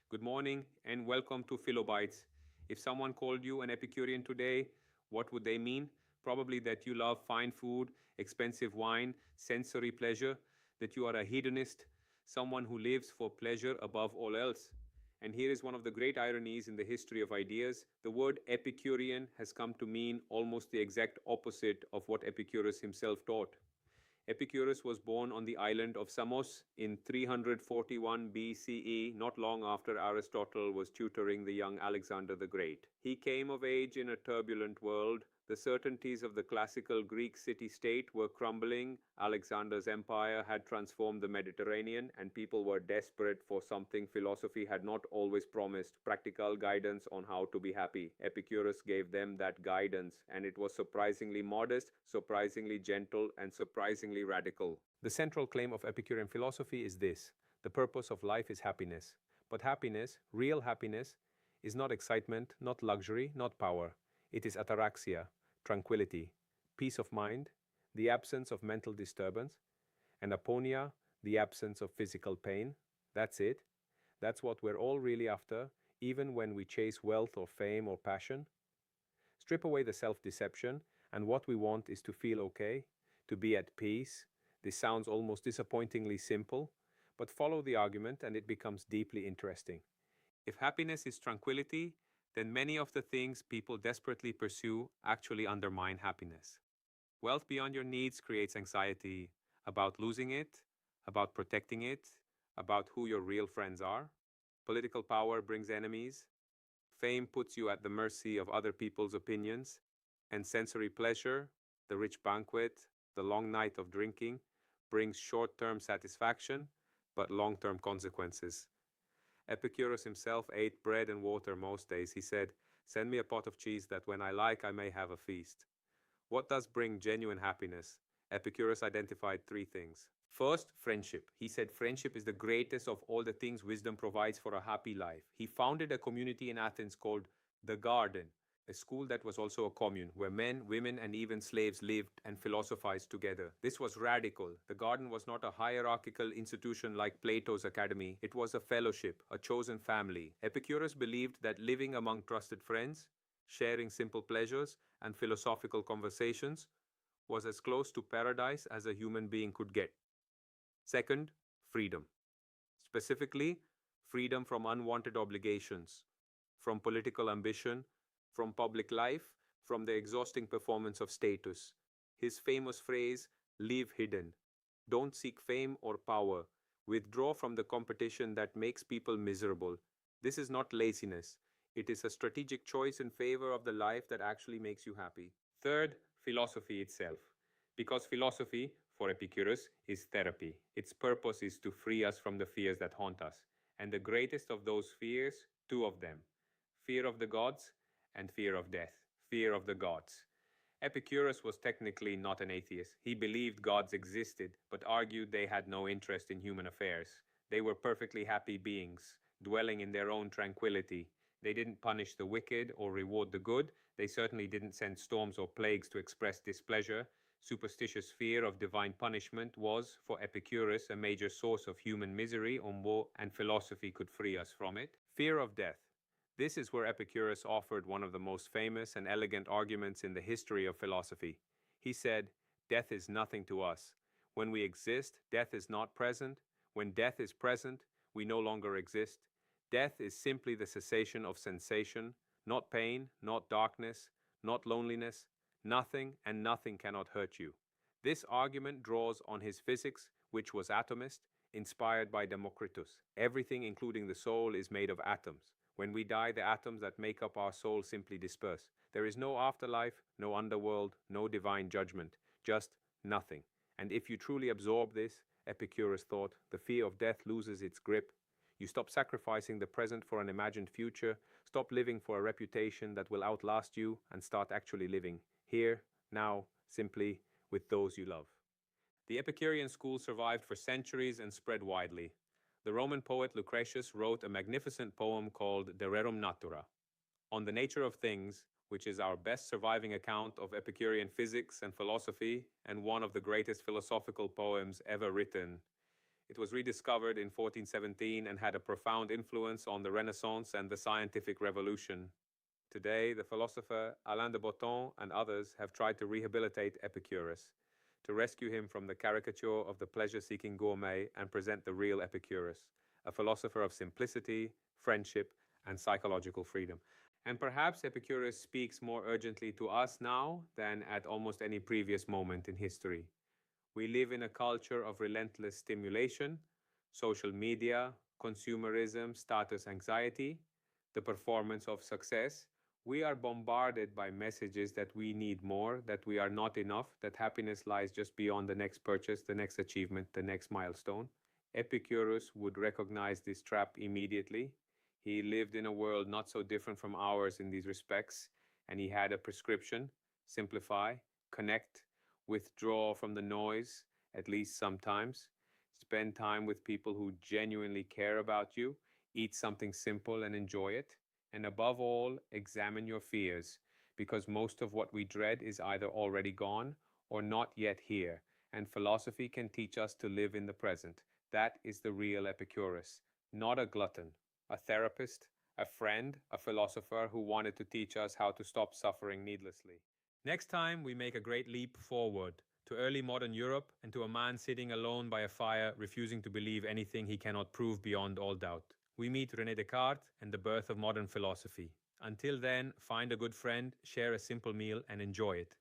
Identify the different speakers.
Speaker 1: Good morning and welcome to PhiloByts. If someone called you an Epicurean today, what would they mean? Probably that you love fine food, expensive wine, sensory pleasure, that you are a hedonist, someone who lives for pleasure above all else. And here is one of the great ironies in the history of ideas. The word Epicurean has come to mean almost the exact opposite of what Epicurus himself taught. Epicurus was born on the island of Samos in 341 BCE, not long after Aristotle was tutoring the young Alexander the Great. He came of age in a turbulent world. The certainties of the classical Greek city-state were crumbling. Alexander's empire had transformed the Mediterranean, and people were desperate for something philosophy had not always promised: practical guidance on how to be happy. Epicurus gave them that guidance, and it was surprisingly modest, surprisingly gentle, and surprisingly radical. The central claim of Epicurean philosophy is this: the purpose of life is happiness. But happiness, real happiness, is not excitement, not luxury, not power. It is ataraxia, tranquility, peace of mind, the absence of mental disturbance, and aponia, the absence of physical pain. That's it. That's what we're all really after, even when we chase wealth or fame or passion. Strip away the self-deception, and what we want is to feel okay, to be at peace. This sounds almost disappointingly simple, but follow the argument and it becomes deeply interesting. If happiness is tranquility, then many of the things people desperately pursue actually undermine happiness. Wealth beyond your needs creates anxiety about losing it, about protecting it, about who your real friends are. Political power brings enemies. Fame puts you at the mercy of other people's opinions. And sensory pleasure, the rich banquet, the long night of drinking, brings short-term satisfaction, but long-term consequences. Epicurus himself ate bread and water most days. He said, "Send me a pot of cheese that when I like I may have a feast." What does bring genuine happiness? Epicurus identified three things. First, friendship. He said friendship is the greatest of all the things wisdom provides for a happy life. He founded a community in Athens called the Garden, a school that was also a commune, where men, women, and even slaves lived and philosophized together. This was radical. The garden was not a hierarchical institution like Plato's academy. It was a fellowship, a chosen family. Epicurus believed that living among trusted friends, sharing simple pleasures, and philosophical conversations was as close to paradise as a human being could get. Second, freedom. Specifically, freedom from unwanted obligations, from political ambition, from public life, from the exhausting performance of status. His famous phrase, "live hidden." Don't seek fame or power. Withdraw from the competition that makes people miserable. This is not laziness. It is a strategic choice in favor of the life that actually makes you happy. Third, philosophy itself. Because philosophy, for Epicurus, is therapy. Its purpose is to free us from the fears that haunt us. And the greatest of those fears, two of them: fear of the gods and fear of death. Fear of the gods. Epicurus was technically not an atheist. He believed gods existed, but argued they had no interest in human affairs. They were perfectly happy beings, dwelling in their own tranquility. They didn't punish the wicked or reward the good. They certainly didn't send storms or plagues to express displeasure. Superstitious fear of divine punishment was, for Epicurus, a major source of human misery, and philosophy could free us from it. Fear of death. This is where Epicurus offered one of the most famous and elegant arguments in the history of philosophy. He said, "Death is nothing to us. When we exist, death is not present. When death is present, we no longer exist. Death is simply the cessation of sensation, not pain, not darkness, not loneliness. Nothing and nothing cannot hurt you." This argument draws on his physics, which was atomist, inspired by Democritus. Everything, including the soul, is made of atoms. When we die, the atoms that make up our soul simply disperse. There is no afterlife, no underworld, no divine judgment, just nothing. And if you truly absorb this, Epicurus thought, the fear of death loses its grip. You stop sacrificing the present for an imagined future, stop living for a reputation that will outlast you, and start actually living here, now, simply with those you love. The Epicurean school survived for centuries and spread widely. The Roman poet Lucretius wrote a magnificent poem called De Rerum Natura, on the nature of things, which is our best surviving account of Epicurean physics and philosophy, and one of the greatest philosophical poems ever written. It was rediscovered in 1417 and had a profound influence on the Renaissance and the scientific revolution. Today, the philosopher Alain de Botton and others have tried to rehabilitate Epicurus, to rescue him from the caricature of the pleasure-seeking gourmet and present the real Epicurus, a philosopher of simplicity, friendship, and psychological freedom. And perhaps Epicurus speaks more urgently to us now than at almost any previous moment in history. We live in a culture of relentless stimulation, social media, consumerism, status anxiety, the performance of success. We are bombarded by messages that we need more, that we are not enough, that happiness lies just beyond the next purchase, the next achievement, the next milestone. Epicurus would recognize this trap immediately. He lived in a world not so different from ours in these respects, and he had a prescription: simplify, connect, withdraw from the noise, at least sometimes, spend time with people who genuinely care about you, eat something simple and enjoy it, and above all, examine your fears, because most of what we dread is either already gone or not yet here, and philosophy can teach us to live in the present. That is the real Epicurus, not a glutton, a therapist, a friend, a philosopher who wanted to teach us how to stop suffering needlessly. Next time, we make a great leap forward to early modern Europe and to a man sitting alone by a fire, refusing to believe anything he cannot prove beyond all doubt. We meet René Descartes and the birth of modern philosophy. Until then, find a good friend, share a simple meal, and enjoy it.